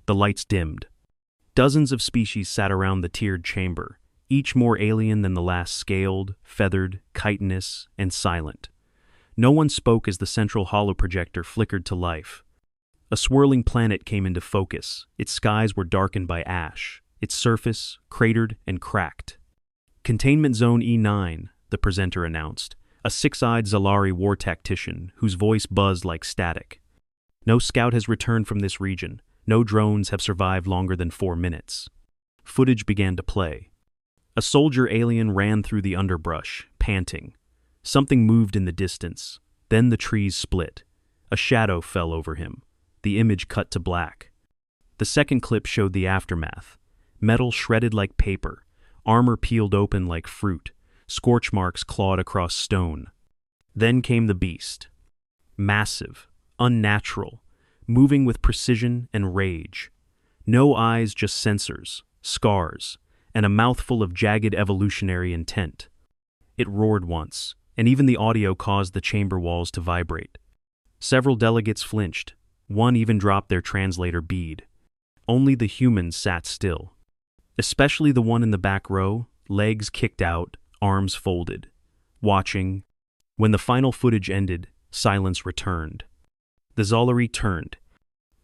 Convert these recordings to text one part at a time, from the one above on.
The lights dimmed. Dozens of species sat around the tiered chamber, each more alien than the last, scaled, feathered, chitinous, and silent. No one spoke as the central holoprojector flickered to life. A swirling planet came into focus. Its skies were darkened by ash, its surface cratered and cracked. Containment Zone E9, the presenter announced, a six-eyed Zalari war tactician whose voice buzzed like static. No scout has returned from this region. No drones have survived longer than 4 minutes. Footage began to play. A soldier alien ran through the underbrush, panting. Something moved in the distance. Then the trees split. A shadow fell over him. The image cut to black. The second clip showed the aftermath. Metal shredded like paper, armor peeled open like fruit, scorch marks clawed across stone. Then came the beast. Massive, unnatural, moving with precision and rage. No eyes, just sensors, scars, and a mouthful of jagged evolutionary intent. It roared once, and even the audio caused the chamber walls to vibrate. Several delegates flinched. One even dropped their translator bead. Only the humans sat still. Especially the one in the back row, legs kicked out, arms folded. Watching. When the final footage ended, silence returned. The Zalari turned.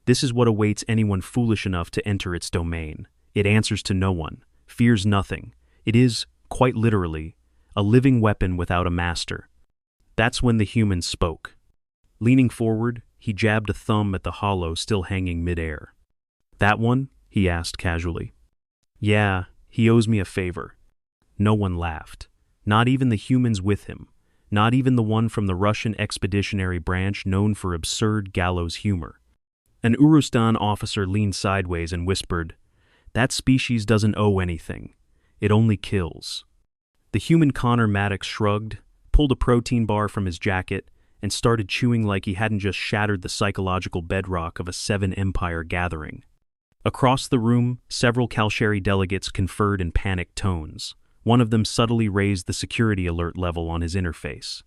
This is what awaits anyone foolish enough to enter its domain. It answers to no one, fears nothing. It is, quite literally, a living weapon without a master. That's when the human spoke. Leaning forward, he jabbed a thumb at the hollow still hanging midair. "That one?" he asked casually. "Yeah, he owes me a favor." No one laughed. Not even the humans with him. Not even the one from the Russian expeditionary branch known for absurd gallows humor. An Urustan officer leaned sideways and whispered, "That species doesn't owe anything. It only kills." The human Connor Maddox shrugged, pulled a protein bar from his jacket, and started chewing like he hadn't just shattered the psychological bedrock of a Seven Empire gathering. Across the room, several Kalshari delegates conferred in panicked tones. One of them subtly raised the security alert level on his interface.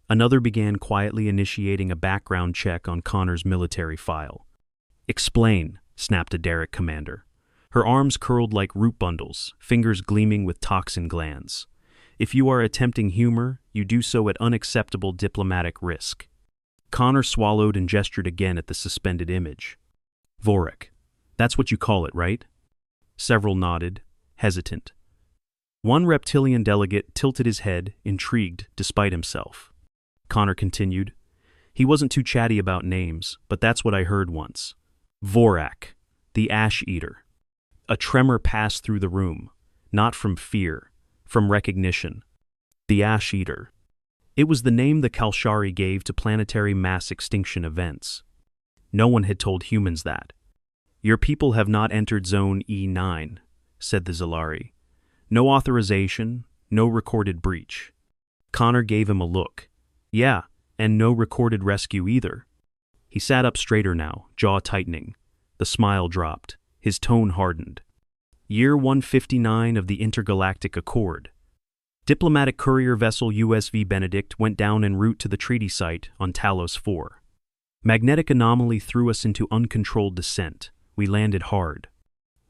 Another began quietly initiating a background check on Connor's military file. "Explain," snapped a Derek commander. Her arms curled like root bundles, fingers gleaming with toxin glands. "If you are attempting humor, you do so at unacceptable diplomatic risk." Connor swallowed and gestured again at the suspended image. "Vorak. That's what you call it, right?" Several nodded, hesitant. One reptilian delegate tilted his head, intrigued despite himself. Connor continued, "He wasn't too chatty about names, but that's what I heard once. Vorak, the Ash Eater." A tremor passed through the room, not from fear, from recognition. The Ash Eater. It was the name the Kalshari gave to planetary mass extinction events. No one had told humans that. "Your people have not entered Zone E9, said the Zalari. "No authorization, no recorded breach." Connor gave him a look. "Yeah, and no recorded rescue either." He sat up straighter now, jaw tightening. The smile dropped. His tone hardened. "Year 159 of the Intergalactic Accord. Diplomatic courier vessel USV Benedict went down en route to the treaty site on Talos 4. Magnetic anomaly threw us into uncontrolled descent. We landed hard.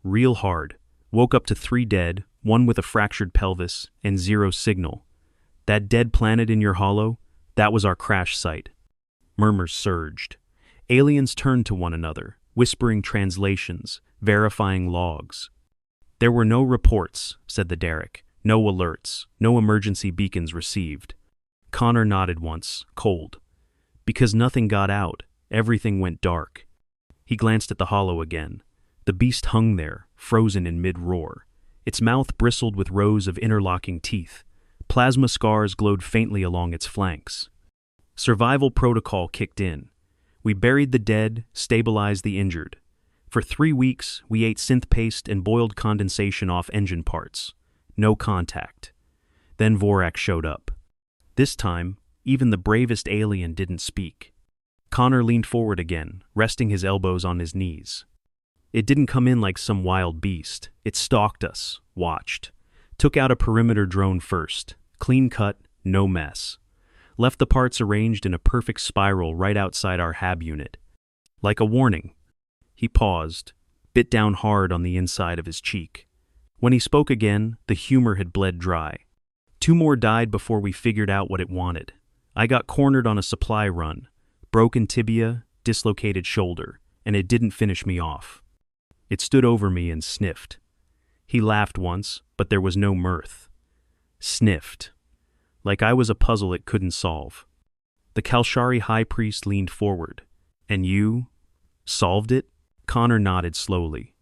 Real hard. Woke up to 3 dead, 1 with a fractured pelvis, and 0 signal. That dead planet in your hollow, that was our crash site." Murmurs surged. Aliens turned to one another, whispering translations, verifying logs. "There were no reports," said the Derek. "No alerts, no emergency beacons received." Connor nodded once, cold. "Because nothing got out, everything went dark." He glanced at the hollow again. The beast hung there, frozen in mid-roar. Its mouth bristled with rows of interlocking teeth. Plasma scars glowed faintly along its flanks. Survival protocol kicked in. We buried the dead, stabilized the injured. For 3 weeks, we ate synth paste and boiled condensation off engine parts. No contact. Then Vorak showed up. This time, even the bravest alien didn't speak. Connor leaned forward again, resting his elbows on his knees. It didn't come in like some wild beast. It stalked us, watched. Took out a perimeter drone first. Clean cut, no mess. Left the parts arranged in a perfect spiral right outside our hab unit. Like a warning. He paused, bit down hard on the inside of his cheek. When he spoke again, the humor had bled dry. 2 more died before we figured out what it wanted. I got cornered on a supply run, broken tibia, dislocated shoulder, and it didn't finish me off. It stood over me and sniffed. He laughed once, but there was no mirth. Sniffed. Like I was a puzzle it couldn't solve. The Kalshari high priest leaned forward. And you? Solved it? Connor nodded slowly.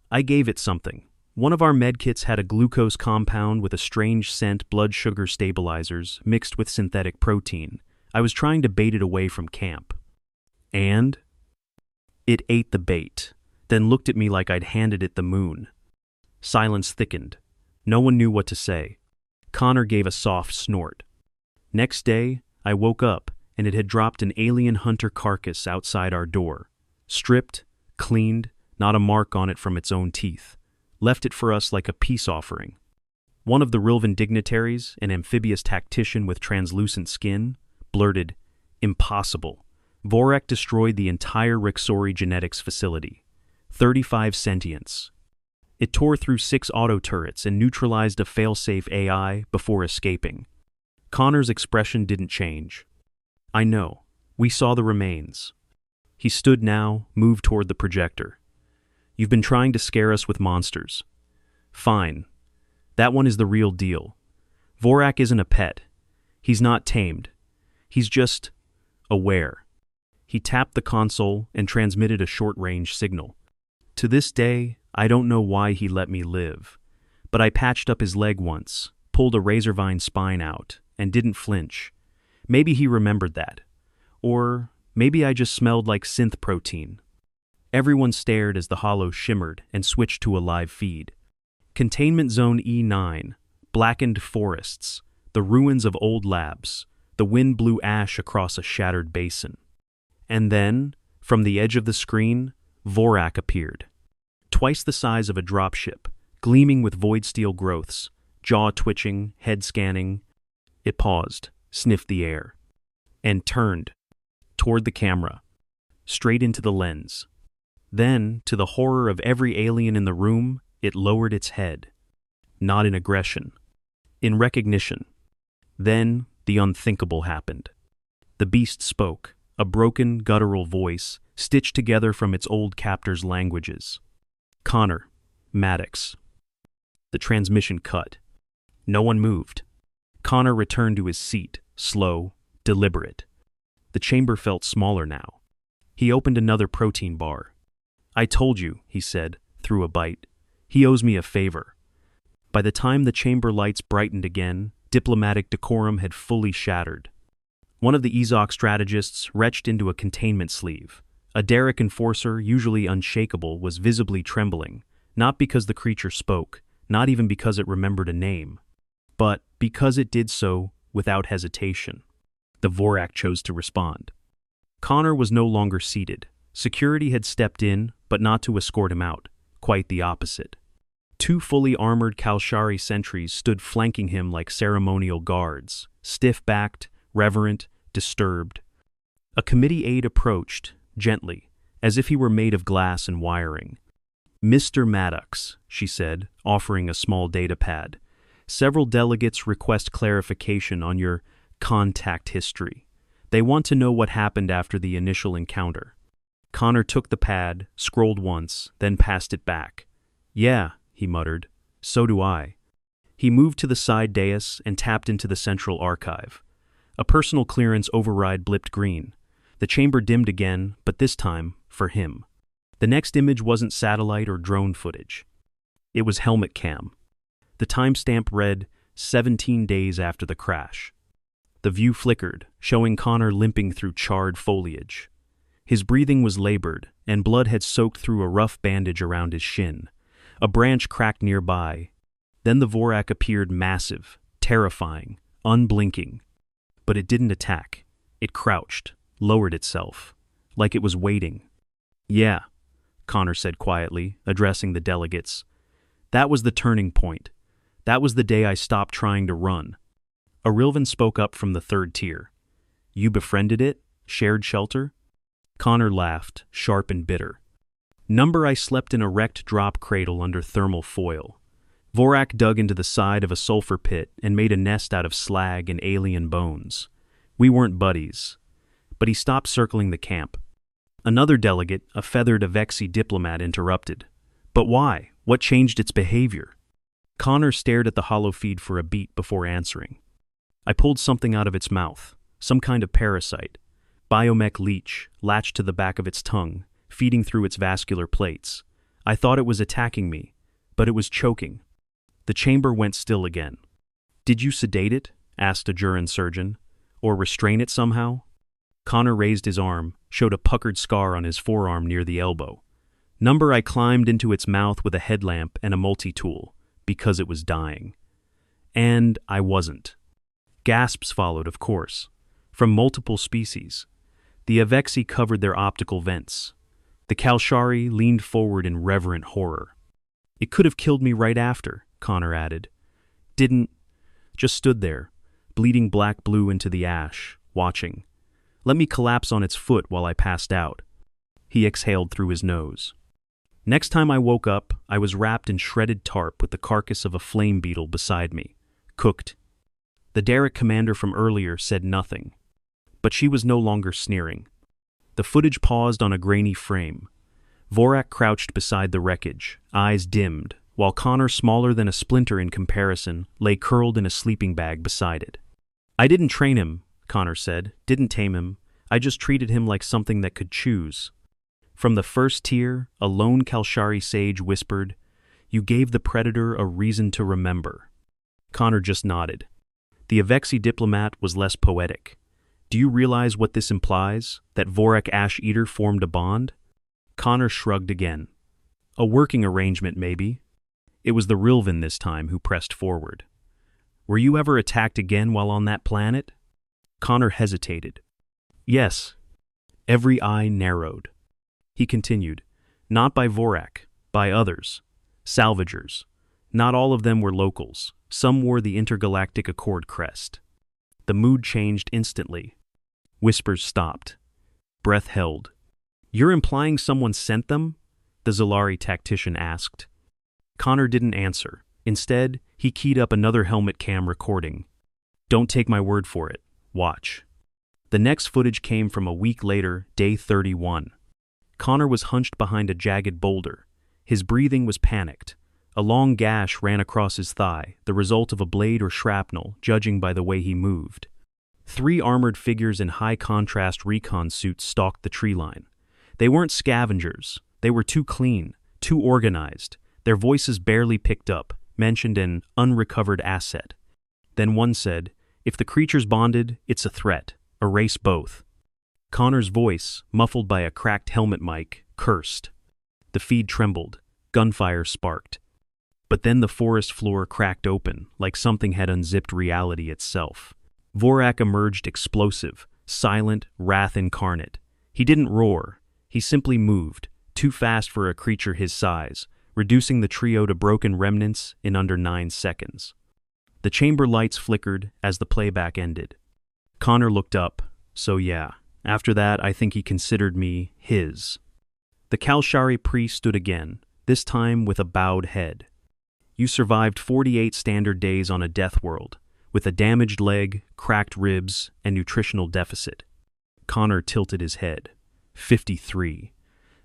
I gave it something. One of our medkits had a glucose compound with a strange scent blood sugar stabilizers mixed with synthetic protein. I was trying to bait it away from camp. And? It ate the bait, then looked at me like I'd handed it the moon. Silence thickened. No one knew what to say. Connor gave a soft snort. Next day, I woke up, and it had dropped an alien hunter carcass outside our door. Stripped, cleaned, not a mark on it from its own teeth. Left it for us like a peace offering. One of the Rilvan dignitaries, an amphibious tactician with translucent skin, blurted, "Impossible." Vorak destroyed the entire Rixori genetics facility. 35 sentience. It tore through 6 auto turrets and neutralized a failsafe AI before escaping. Connor's expression didn't change. I know. We saw the remains. He stood now, moved toward the projector. You've been trying to scare us with monsters. Fine. That one is the real deal. Vorak isn't a pet. He's not tamed. He's just aware. He tapped the console and transmitted a short-range signal. To this day, I don't know why he let me live, but I patched up his leg once, pulled a razorvine spine out, and didn't flinch. Maybe he remembered that. Or maybe I just smelled like synth protein. Everyone stared as the hollow shimmered and switched to a live feed. Containment Zone E9, blackened forests, the ruins of old labs, the wind blew ash across a shattered basin. And then, from the edge of the screen, Vorak appeared. Twice the size of a dropship, gleaming with void steel growths, jaw twitching, head scanning. It paused, sniffed the air, and turned toward the camera, straight into the lens. Then, to the horror of every alien in the room, it lowered its head. Not in aggression, in recognition. Then, the unthinkable happened. The beast spoke, a broken, guttural voice, stitched together from its old captor's languages. Connor, Maddox. The transmission cut. No one moved. Connor returned to his seat, slow, deliberate. The chamber felt smaller now. He opened another protein bar. I told you, he said, through a bite. He owes me a favor. By the time the chamber lights brightened again, diplomatic decorum had fully shattered. One of the Ezok strategists retched into a containment sleeve. A Derek enforcer, usually unshakable, was visibly trembling, not because the creature spoke, not even because it remembered a name, but because it did so without hesitation. The Vorak chose to respond. Connor was no longer seated. Security had stepped in, but not to escort him out. Quite the opposite. 2 fully armored Kalshari sentries stood flanking him like ceremonial guards, stiff-backed, reverent, disturbed. A committee aide approached, gently, as if he were made of glass and wiring. Mr. Maddox, she said, offering a small data pad. Several delegates request clarification on your contact history. They want to know what happened after the initial encounter. Connor took the pad, scrolled once, then passed it back. Yeah, he muttered. So do I. He moved to the side dais and tapped into the central archive. A personal clearance override blipped green. The chamber dimmed again, but this time, for him. The next image wasn't satellite or drone footage. It was helmet cam. The timestamp read 17 days after the crash. The view flickered, showing Connor limping through charred foliage. His breathing was labored, and blood had soaked through a rough bandage around his shin. A branch cracked nearby. Then the Vorak appeared massive, terrifying, unblinking. But it didn't attack. It crouched, lowered itself, like it was waiting. Yeah, Connor said quietly, addressing the delegates. That was the turning point. That was the day I stopped trying to run. A Rilvan spoke up from the 3rd tier. You befriended it? Shared shelter? Connor laughed, sharp and bitter. I slept in a wrecked drop cradle under thermal foil. Vorak dug into the side of a sulfur pit and made a nest out of slag and alien bones. We weren't buddies. But he stopped circling the camp. Another delegate, a feathered Avexi diplomat, interrupted. But why? What changed its behavior? Connor stared at the hollow feed for a beat before answering. I pulled something out of its mouth, some kind of parasite. Biomech leech, latched to the back of its tongue, feeding through its vascular plates. I thought it was attacking me, but it was choking. The chamber went still again. Did you sedate it? Asked a Juran surgeon. Or restrain it somehow? Connor raised his arm, showed a puckered scar on his forearm near the elbow. I climbed into its mouth with a headlamp and a multi-tool, because it was dying. And I wasn't. Gasps followed, of course, from multiple species. The Avexi covered their optical vents. The Kalshari leaned forward in reverent horror. It could have killed me right after, Connor added. Didn't. Just stood there, bleeding black-blue into the ash, watching. Let me collapse on its foot while I passed out. He exhaled through his nose. Next time I woke up, I was wrapped in shredded tarp with the carcass of a flame beetle beside me, cooked. The Derek commander from earlier said nothing, but she was no longer sneering. The footage paused on a grainy frame. Vorak crouched beside the wreckage, eyes dimmed, while Connor, smaller than a splinter in comparison, lay curled in a sleeping bag beside it. I didn't train him, Connor said, didn't tame him. I just treated him like something that could choose. From the first tier, a lone Kalshari sage whispered, You gave the predator a reason to remember. Connor just nodded. The Avexi diplomat was less poetic. Do you realize what this implies? That Vorak Ash-Eater formed a bond? Connor shrugged again. A working arrangement, maybe. It was the Rilvan this time who pressed forward. Were you ever attacked again while on that planet? Connor hesitated. Yes. Every eye narrowed. He continued. Not by Vorak, by others. Salvagers. Not all of them were locals. Some wore the intergalactic Accord crest. The mood changed instantly. Whispers stopped. Breath held. You're implying someone sent them? The Zalari tactician asked. Connor didn't answer. Instead, he keyed up another helmet cam recording. Don't take my word for it. Watch. The next footage came from a week later, day 31. Connor was hunched behind a jagged boulder. His breathing was panicked. A long gash ran across his thigh, the result of a blade or shrapnel, judging by the way he moved. 3 armored figures in high-contrast recon suits stalked the tree line. They weren't scavengers. They were too clean, too organized. Their voices barely picked up, mentioned an unrecovered asset. Then one said, If the creature's bonded, it's a threat. Erase both. Connor's voice, muffled by a cracked helmet mic, cursed. The feed trembled. Gunfire sparked. But then the forest floor cracked open, like something had unzipped reality itself. Vorak emerged explosive, silent, wrath incarnate. He didn't roar. He simply moved, too fast for a creature his size, reducing the trio to broken remnants in under 9 seconds. The chamber lights flickered as the playback ended. Connor looked up. So yeah, after that I think he considered me his. The Kalshari priest stood again, this time with a bowed head. You survived 48 standard days on a death world, with a damaged leg, cracked ribs, and nutritional deficit. Connor tilted his head. 53.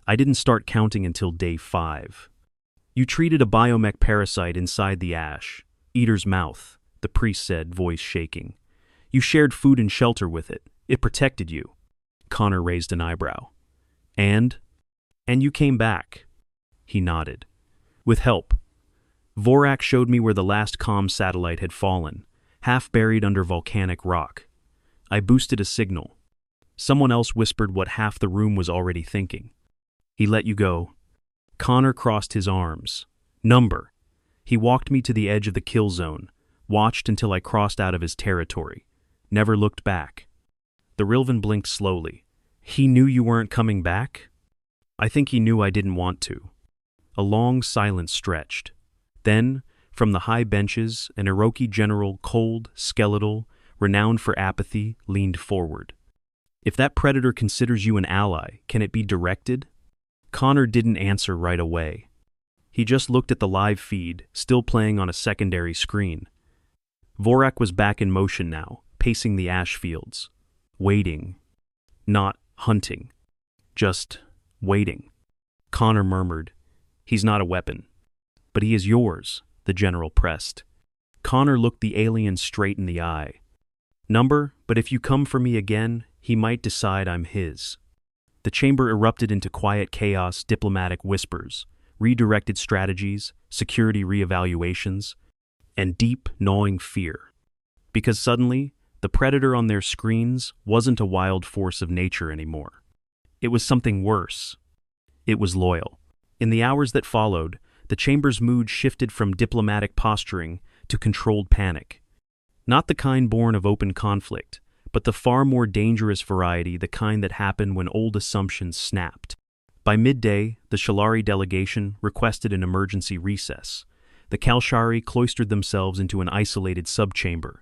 I didn't start counting until day 5. You treated a biomech parasite inside the ash, Eater's mouth, the priest said, voice shaking. You shared food and shelter with it. It protected you. Connor raised an eyebrow. And you came back. He nodded. With help. Vorak showed me where the last comm satellite had fallen, half buried under volcanic rock. I boosted a signal. Someone else whispered what half the room was already thinking. He let you go. Connor crossed his arms. Number. He walked me to the edge of the kill zone, watched until I crossed out of his territory. Never looked back. The Rilvan blinked slowly. He knew you weren't coming back? I think he knew I didn't want to. A long silence stretched. Then, from the high benches, an Iroki general, cold, skeletal, renowned for apathy, leaned forward. If that predator considers you an ally, can it be directed? Connor didn't answer right away. He just looked at the live feed, still playing on a secondary screen. Vorak was back in motion now, pacing the ash fields. Waiting. Not hunting. Just waiting. Connor murmured, "He's not a weapon." "But he is yours," the general pressed. Connor looked the alien straight in the eye. "Number, but if you come for me again, he might decide I'm his." The chamber erupted into quiet chaos, diplomatic whispers, redirected strategies, security reevaluations, and deep, gnawing fear. Because suddenly, the predator on their screens wasn't a wild force of nature anymore. It was something worse. It was loyal. In the hours that followed, the chamber's mood shifted from diplomatic posturing to controlled panic. Not the kind born of open conflict, but the far more dangerous variety, the kind that happened when old assumptions snapped. By midday, the Shalari delegation requested an emergency recess. The Kalshari cloistered themselves into an isolated subchamber.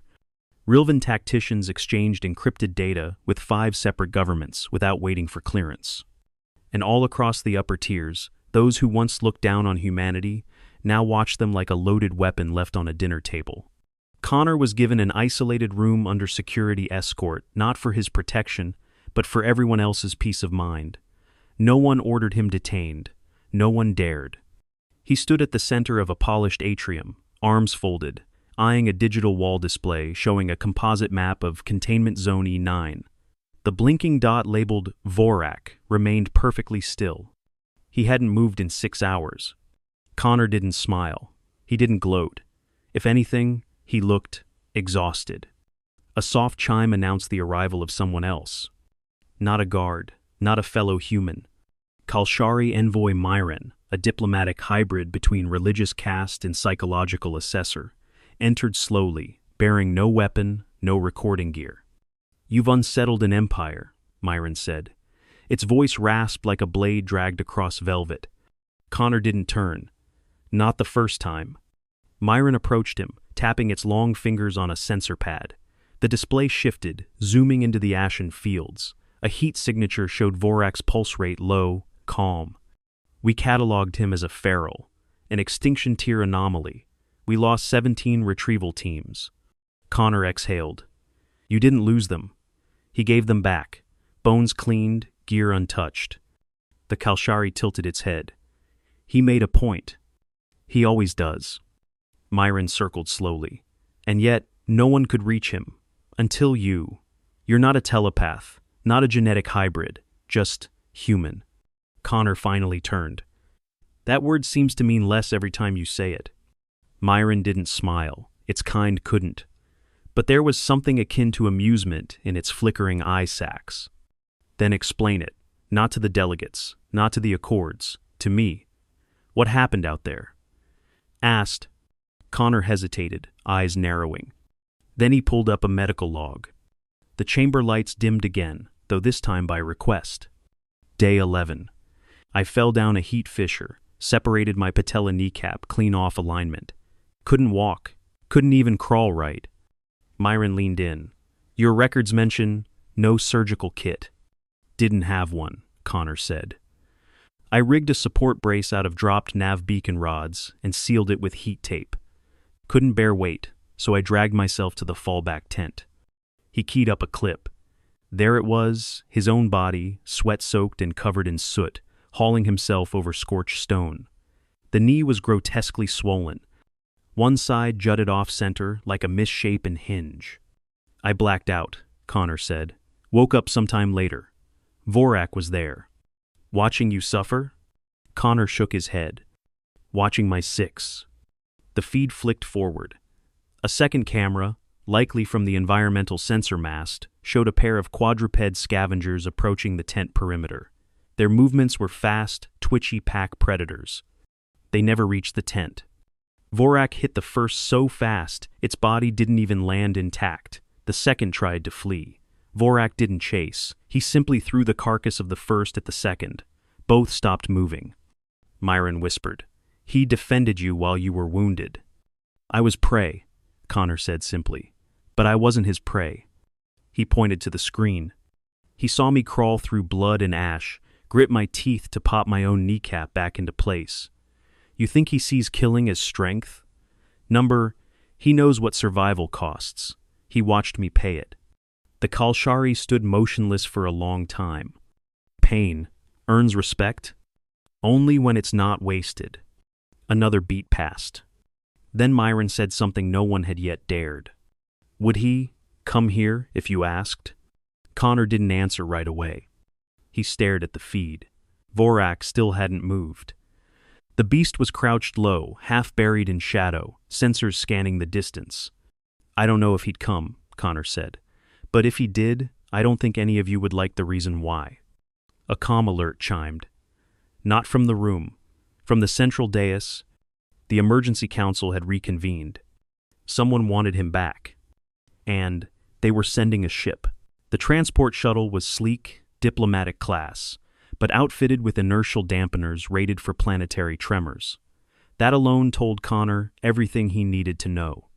Rilvan tacticians exchanged encrypted data with 5 separate governments without waiting for clearance. And all across the upper tiers, those who once looked down on humanity now watched them like a loaded weapon left on a dinner table. Connor was given an isolated room under security escort, not for his protection, but for everyone else's peace of mind. No one ordered him detained. No one dared. He stood at the center of a polished atrium, arms folded, eyeing a digital wall display showing a composite map of Containment Zone E9. The blinking dot labeled Vorak remained perfectly still. He hadn't moved in 6 hours. Connor didn't smile. He didn't gloat. If anything, he looked exhausted. A soft chime announced the arrival of someone else. Not a guard, not a fellow human. Kalshari envoy Myron, a diplomatic hybrid between religious caste and psychological assessor, entered slowly, bearing no weapon, no recording gear. "You've unsettled an empire," Myron said. Its voice rasped like a blade dragged across velvet. Connor didn't turn. Not the first time. Myron approached him, tapping its long fingers on a sensor pad. The display shifted, zooming into the ashen fields. A heat signature showed Vorak's pulse rate low, calm. "We cataloged him as a feral, an extinction tier anomaly. We lost 17 retrieval teams." Connor exhaled. "You didn't lose them. He gave them back. Bones cleaned, gear untouched." The Kalshari tilted its head. "He made a point. He always does." Myron circled slowly. "And yet, no one could reach him. Until you. You're not a telepath, not a genetic hybrid, just human." Connor finally turned. "That word seems to mean less every time you say it." Myron didn't smile. Its kind couldn't. But there was something akin to amusement in its flickering eye sacs. "Then explain it. Not to the delegates, not to the Accords, to me. What happened out there?" Asked. Connor hesitated, eyes narrowing. Then he pulled up a medical log. The chamber lights dimmed again, though this time by request. Day 11. I fell down a heat fissure, separated my patella kneecap clean off alignment. Couldn't walk, couldn't even crawl right. Myron leaned in. "Your records mention no surgical kit." "Didn't have one," Connor said. I rigged a support brace out of dropped nav beacon rods and sealed it with heat tape. Couldn't bear weight, so I dragged myself to the fallback tent. He keyed up a clip. There it was, his own body, sweat-soaked and covered in soot, hauling himself over scorched stone. The knee was grotesquely swollen. One side jutted off-center like a misshapen hinge. "I blacked out," Connor said. "Woke up sometime later. Vorak was there." "Watching you suffer?" Connor shook his head. "Watching my 6. The feed flicked forward. A second camera, likely from the environmental sensor mast, showed a pair of quadruped scavengers approaching the tent perimeter. Their movements were fast, twitchy pack predators. They never reached the tent. Vorak hit the first so fast, its body didn't even land intact. The second tried to flee. Vorak didn't chase. He simply threw the carcass of the first at the second. Both stopped moving. Myron whispered. "He defended you while you were wounded." "I was prey," Connor said simply. "But I wasn't his prey." He pointed to the screen. He saw me crawl through blood and ash, grit my teeth to pop my own kneecap back into place. You think he sees killing as strength? He knows what survival costs. He watched me pay it. The Kalshari stood motionless for a long time. Pain earns respect only when it's not wasted. Another beat passed. Then Myron said something no one had yet dared. Would he come here if you asked? Connor didn't answer right away. He stared at the feed. Vorak still hadn't moved. The beast was crouched low, half buried in shadow, sensors scanning the distance. I don't know if he'd come, Connor said. But if he did, I don't think any of you would like the reason why. A comm alert chimed. Not from the room. From the central dais, the emergency council had reconvened. Someone wanted him back. And they were sending a ship. The transport shuttle was sleek, diplomatic class, but outfitted with inertial dampeners rated for planetary tremors. That alone told Connor everything he needed to know.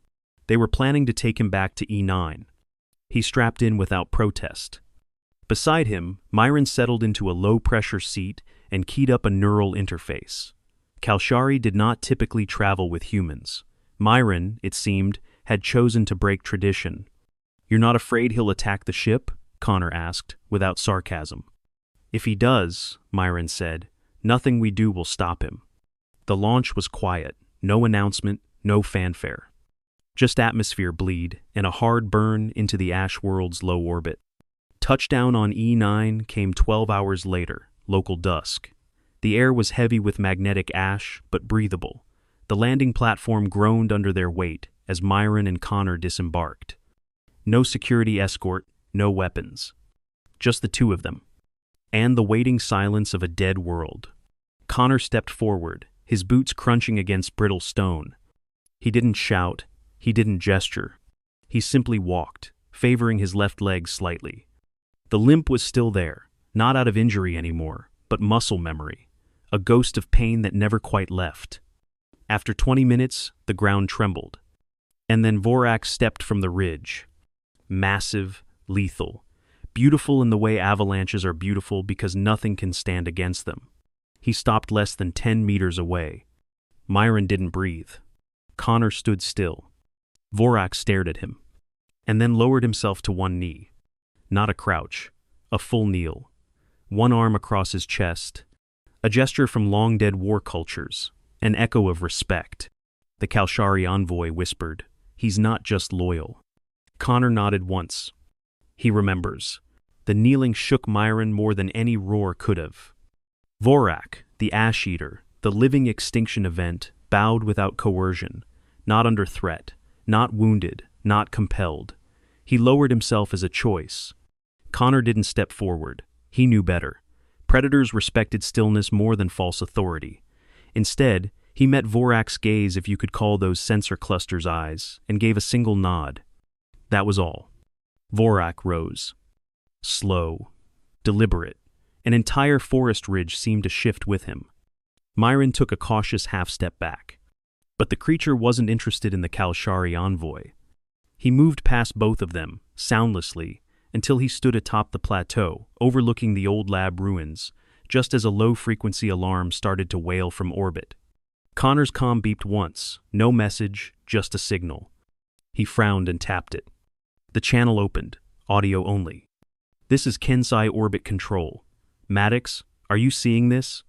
They were planning to take him back to E9. He strapped in without protest. Beside him, Myron settled into a low-pressure seat and keyed up a neural interface. Kalshari did not typically travel with humans. Myron, it seemed, had chosen to break tradition. You're not afraid he'll attack the ship? Connor asked, without sarcasm. If he does, Myron said, nothing we do will stop him. The launch was quiet, no announcement, no fanfare. Just atmosphere bleed and a hard burn into the ash world's low orbit. Touchdown on E9 came 12 hours later, local dusk. The air was heavy with magnetic ash, but breathable. The landing platform groaned under their weight as Myron and Connor disembarked. No security escort, no weapons. Just the two of them. And the waiting silence of a dead world. Connor stepped forward, his boots crunching against brittle stone. He didn't shout, he didn't gesture. He simply walked, favoring his left leg slightly. The limp was still there, not out of injury anymore, but muscle memory, a ghost of pain that never quite left. After 20 minutes, the ground trembled. And then Vorak stepped from the ridge. Massive, lethal, beautiful in the way avalanches are beautiful because nothing can stand against them. He stopped less than 10 meters away. Myron didn't breathe. Connor stood still. Vorak stared at him, and then lowered himself to one knee. Not a crouch, a full kneel. One arm across his chest, a gesture from long-dead war cultures, an echo of respect. The Kalshari envoy whispered, "He's not just loyal." Connor nodded once. He remembers. The kneeling shook Myron more than any roar could have. Vorak, the Ash Eater, the living extinction event, bowed without coercion, not under threat, not wounded, not compelled. He lowered himself as a choice. Connor didn't step forward. He knew better. Predators respected stillness more than false authority. Instead, he met Vorak's gaze, if you could call those sensor clusters eyes, and gave a single nod. That was all. Vorak rose. Slow, deliberate. An entire forest ridge seemed to shift with him. Myron took a cautious half-step back. But the creature wasn't interested in the Kalshari envoy. He moved past both of them, soundlessly, until he stood atop the plateau, overlooking the old lab ruins, just as a low-frequency alarm started to wail from orbit. Connor's comm beeped once, no message, just a signal. He frowned and tapped it. The channel opened, audio only. "This is Kensai Orbit Control. Maddox, are you seeing this?"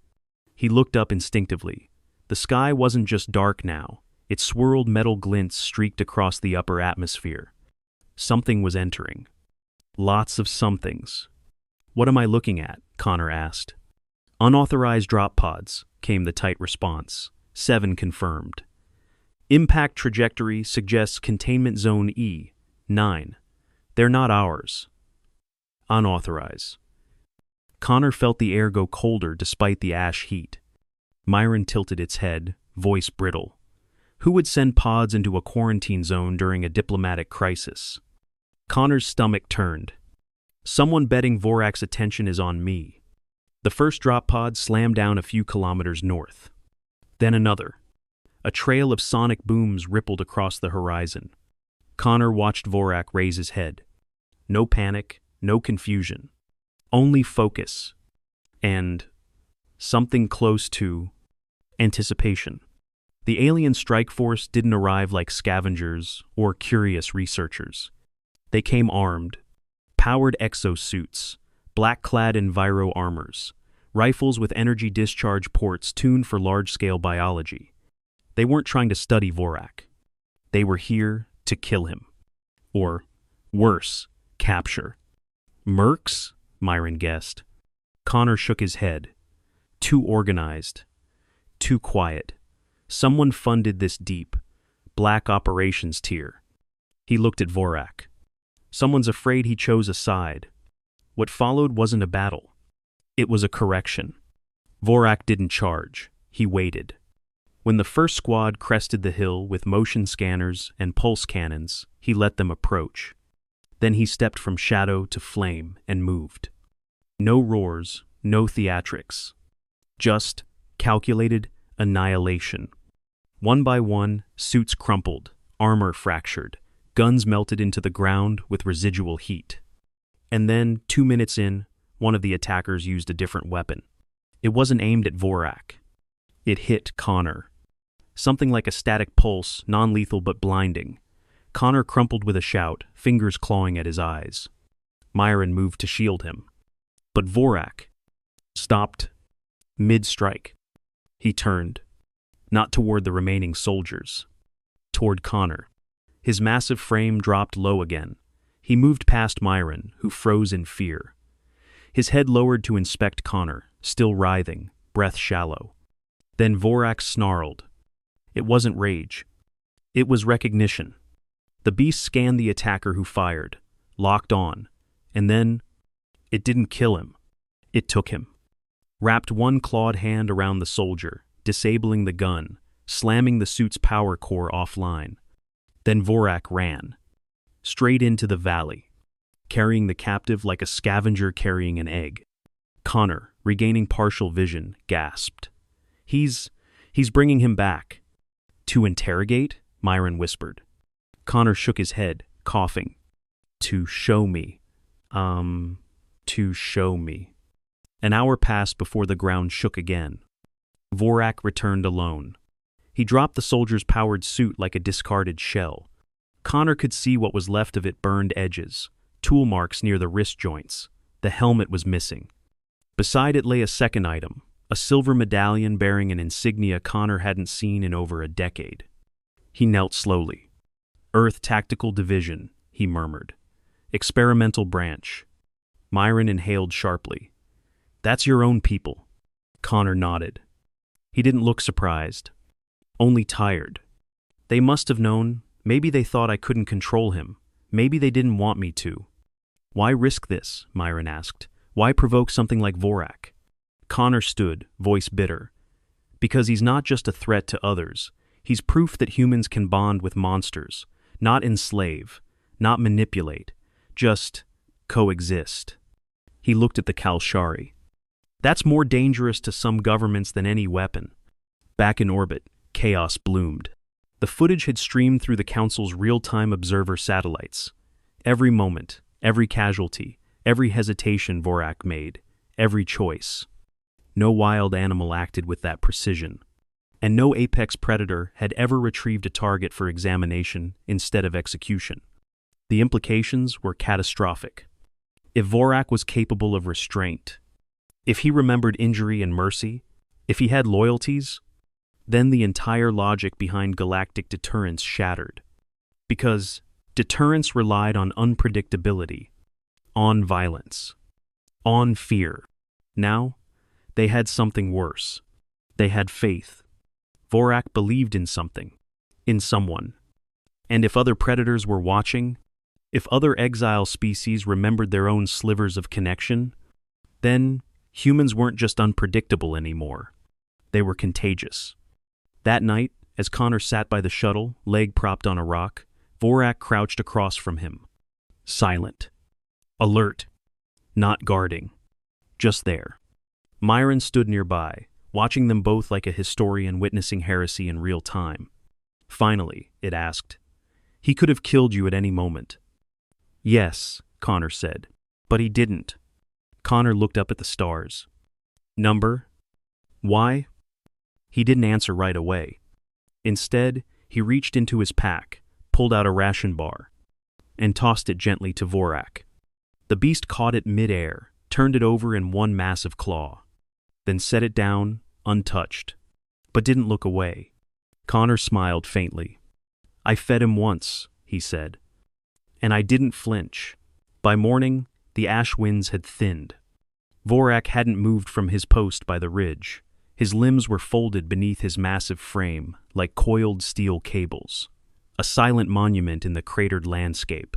He looked up instinctively. The sky wasn't just dark now. Its swirled metal glints streaked across the upper atmosphere. Something was entering. Lots of somethings. "What am I looking at?" Connor asked. "Unauthorized drop pods," came the tight response. 7 confirmed. "Impact trajectory suggests containment zone E9. They're not ours." "Unauthorized." Connor felt the air go colder despite the ash heat. Myron tilted its head, voice brittle. Who would send pods into a quarantine zone during a diplomatic crisis? Connor's stomach turned. Someone betting Vorak's attention is on me. The first drop pod slammed down a few kilometers north. Then another. A trail of sonic booms rippled across the horizon. Connor watched Vorak raise his head. No panic, no confusion. Only focus. and something close to anticipation. The alien strike force didn't arrive like scavengers or curious researchers. They came armed, powered exosuits, black-clad enviro armors, rifles with energy discharge ports tuned for large-scale biology. They weren't trying to study Vorak. They were here to kill him. Or, worse, capture. Smirks? Myron guessed. Connor shook his head. Too organized. Too quiet. Someone funded this deep, black operations tier. He looked at Vorak. Someone's afraid he chose a side. What followed wasn't a battle. It was a correction. Vorak didn't charge. He waited. When the first squad crested the hill with motion scanners and pulse cannons, he let them approach. Then he stepped from shadow to flame and moved. No roars, no theatrics. Just calculated annihilation. One by one, suits crumpled, armor fractured, guns melted into the ground with residual heat. And then, 2 minutes in, one of the attackers used a different weapon. It wasn't aimed at Vorak. It hit Connor. Something like a static pulse, non-lethal but blinding. Connor crumpled with a shout, fingers clawing at his eyes. Myron moved to shield him. But Vorak stopped mid-strike. He turned, not toward the remaining soldiers, toward Connor. His massive frame dropped low again. He moved past Myron, who froze in fear. His head lowered to inspect Connor, still writhing, breath shallow. Then Vorak snarled. It wasn't rage. It was recognition. The beast scanned the attacker who fired, locked on, and then it didn't kill him. It took him. Wrapped one clawed hand around the soldier, disabling the gun, slamming the suit's power core offline. Then Vorak ran, straight into the valley, carrying the captive like a scavenger carrying an egg. Connor, regaining partial vision, gasped. He's bringing him back. To interrogate? Myron whispered. Connor shook his head, coughing. To show me. To show me. An hour passed before the ground shook again. Vorak returned alone. He dropped the soldier's powered suit like a discarded shell. Connor could see what was left of it: burned edges, tool marks near the wrist joints. The helmet was missing. Beside it lay a second item, a silver medallion bearing an insignia Connor hadn't seen in over a decade. He knelt slowly. Earth Tactical Division, he murmured. Experimental branch. Myron inhaled sharply. That's your own people. Connor nodded. He didn't look surprised, only tired. They must have known. Maybe they thought I couldn't control him. Maybe they didn't want me to. Why risk this? Myron asked. Why provoke something like Vorak? Connor stood, voice bitter. Because he's not just a threat to others. He's proof that humans can bond with monsters, not enslave, not manipulate, just coexist. He looked at the Kalshari. That's more dangerous to some governments than any weapon. Back in orbit, chaos bloomed. The footage had streamed through the Council's real-time observer satellites. Every moment, every casualty, every hesitation Vorak made, every choice. No wild animal acted with that precision. And no apex predator had ever retrieved a target for examination instead of execution. The implications were catastrophic. If Vorak was capable of restraint, if he remembered injury and mercy, if he had loyalties, then the entire logic behind galactic deterrence shattered. Because deterrence relied on unpredictability, on violence, on fear. Now, they had something worse. They had faith. Vorak believed in something, in someone. And if other predators were watching, if other exile species remembered their own slivers of connection, then humans weren't just unpredictable anymore. They were contagious. That night, as Connor sat by the shuttle, leg propped on a rock, Vorak crouched across from him. Silent. Alert. Not guarding. Just there. Myron stood nearby, watching them both like a historian witnessing heresy in real time. Finally, it asked, he could have killed you at any moment. Yes, Connor said, but he didn't. Connor looked up at the stars. Number? Why? He didn't answer right away. Instead, he reached into his pack, pulled out a ration bar, and tossed it gently to Vorak. The beast caught it mid-air, turned it over in one massive claw, then set it down, untouched, but didn't look away. Connor smiled faintly. I fed him once, he said, and I didn't flinch. By morning, the ash winds had thinned. Vorak hadn't moved from his post by the ridge. His limbs were folded beneath his massive frame, like coiled steel cables, a silent monument in the cratered landscape.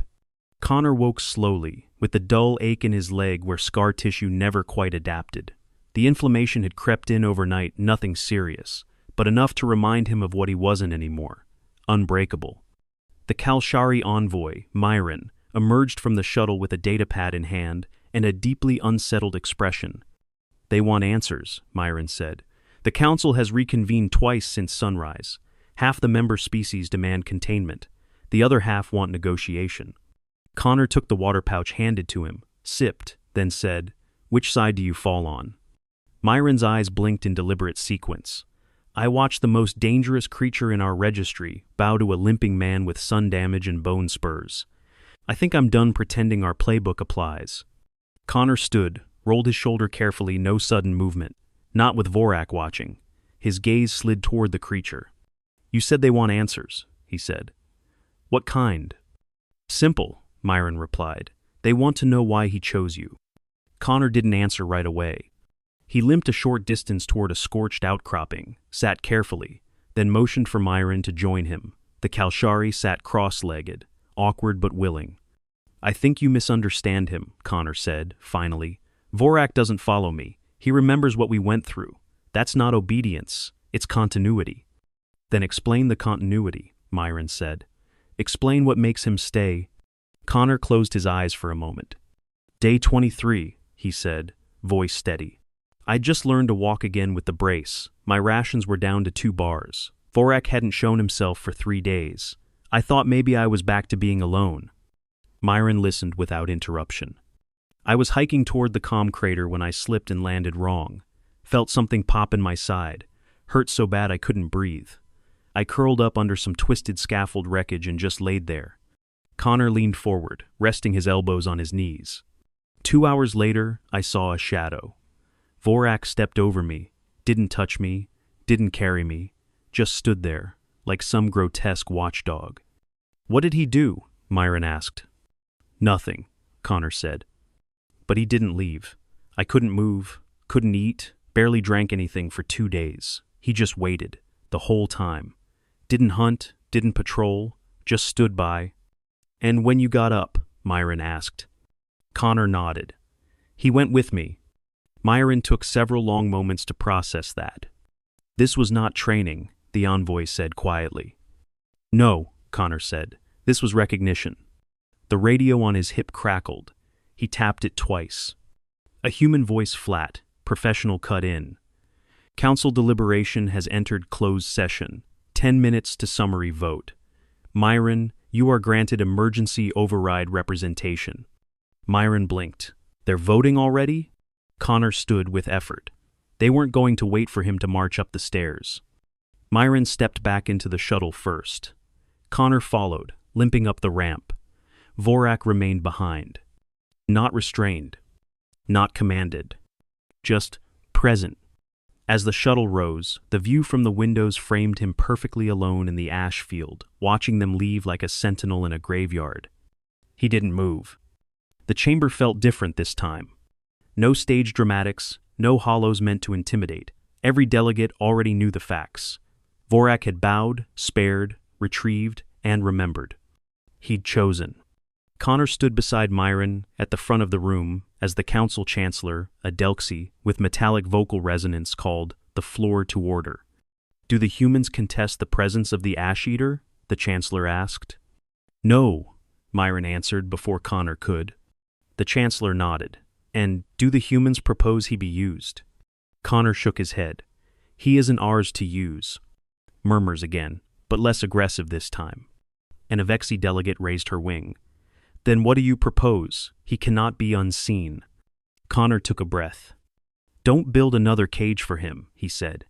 Connor woke slowly, with the dull ache in his leg where scar tissue never quite adapted. The inflammation had crept in overnight, nothing serious, but enough to remind him of what he wasn't anymore: unbreakable. The Kalshari envoy, Myron, emerged from the shuttle with a datapad in hand and a deeply unsettled expression. They want answers, Myron said. The Council has reconvened twice since sunrise. Half the member species demand containment. The other half want negotiation. Connor took the water pouch handed to him, sipped, then said, "Which side do you fall on?" Myron's eyes blinked in deliberate sequence. I watched the most dangerous creature in our registry bow to a limping man with sun damage and bone spurs. I think I'm done pretending our playbook applies. Connor stood, rolled his shoulder carefully, no sudden movement. Not with Vorak watching. His gaze slid toward the creature. You said they want answers, he said. What kind? Simple, Myron replied. They want to know why he chose you. Connor didn't answer right away. He limped a short distance toward a scorched outcropping, sat carefully, then motioned for Myron to join him. The Kalshari sat cross-legged, awkward but willing. I think you misunderstand him, Connor said, finally. Vorak doesn't follow me. He remembers what we went through. That's not obedience, it's continuity. Then explain the continuity, Myron said. Explain what makes him stay. Connor closed his eyes for a moment. Day 23, he said, voice steady. I'd just learned to walk again with the brace. My rations were down to 2 bars. Vorak hadn't shown himself for 3 days. I thought maybe I was back to being alone. Myron listened without interruption. I was hiking toward the calm crater when I slipped and landed wrong. Felt something pop in my side. Hurt so bad I couldn't breathe. I curled up under some twisted scaffold wreckage and just laid there. Connor leaned forward, resting his elbows on his knees. 2 hours later, I saw a shadow. Vorak stepped over me, didn't touch me, didn't carry me, just stood there, like some grotesque watchdog. What did he do? Myron asked. Nothing, Connor said. But he didn't leave. I couldn't move, couldn't eat, barely drank anything for 2 days. He just waited, the whole time. Didn't hunt, didn't patrol, just stood by. And when you got up? Myron asked. Connor nodded. He went with me. Myron took several long moments to process that. This was not training, the envoy said quietly. No, Connor said. This was recognition. The radio on his hip crackled. He tapped it twice. A human voice flat, professional cut in. Council deliberation has entered closed session. 10 minutes to summary vote. Myron, you are granted emergency override representation. Myron blinked. They're voting already? Connor stood with effort. They weren't going to wait for him to march up the stairs. Myron stepped back into the shuttle first. Connor followed, limping up the ramp. Vorak remained behind. Not restrained. Not commanded. Just present. As the shuttle rose, the view from the windows framed him perfectly alone in the ash field, watching them leave like a sentinel in a graveyard. He didn't move. The chamber felt different this time. No stage dramatics, no hollows meant to intimidate. Every delegate already knew the facts. Vorak had bowed, spared, retrieved, and remembered. He'd chosen. Connor stood beside Myron at the front of the room as the council chancellor, a Delxi, with metallic vocal resonance called the floor to order. Do the humans contest the presence of the ash-eater? The chancellor asked. No, Myron answered before Connor could. The chancellor nodded. And do the humans propose he be used? Connor shook his head. He isn't ours to use. Murmurs again, but less aggressive this time. An Avexi delegate raised her wing. Then what do you propose? He cannot be unseen. Connor took a breath. Don't build another cage for him, he said.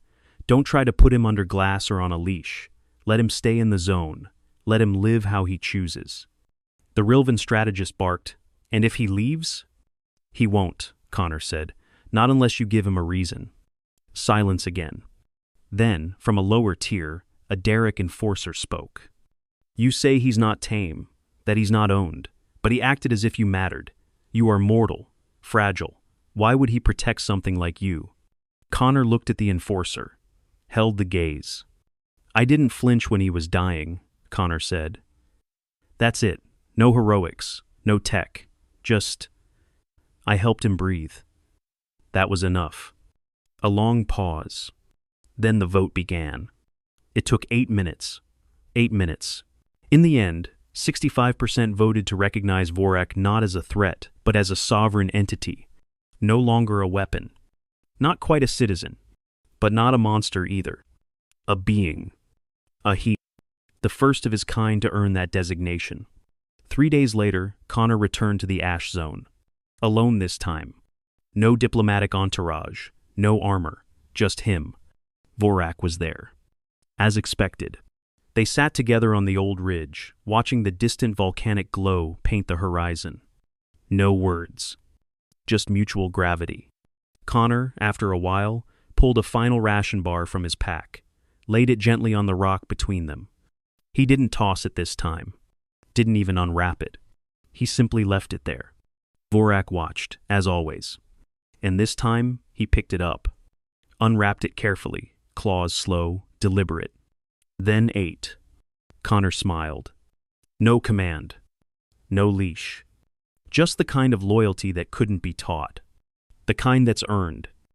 Don't try to put him under glass or on a leash. Let him stay in the zone. Let him live how he chooses. The Rilvan strategist barked, and if he leaves? He won't, Connor said. Not unless you give him a reason. Silence again. Then, from a lower tier, a Derek enforcer spoke. You say he's not tame, that he's not owned, but he acted as if you mattered. You are mortal, fragile. Why would he protect something like you? Connor looked at the enforcer, held the gaze. I didn't flinch when he was dying, Connor said. That's it. No heroics, no tech. Just, I helped him breathe. That was enough. A long pause. Then the vote began. It took 8 minutes. 8 minutes. In the end, 65% voted to recognize Vorak not as a threat, but as a sovereign entity. No longer a weapon. Not quite a citizen, but not a monster either. A being. A he. The first of his kind to earn that designation. 3 days later, Connor returned to the Ash Zone. Alone this time. No diplomatic entourage, no armor, just him. Vorak was there. As expected. They sat together on the old ridge, watching the distant volcanic glow paint the horizon. No words. Just mutual gravity. Connor, after a while, pulled a final ration bar from his pack, laid it gently on the rock between them. He didn't toss it this time. Didn't even unwrap it. He simply left it there. Vorak watched, as always. And this time, he picked it up. Unwrapped it carefully, claws slow, deliberate. Then ate. Connor smiled. No command. No leash. Just the kind of loyalty that couldn't be taught. The kind that's earned,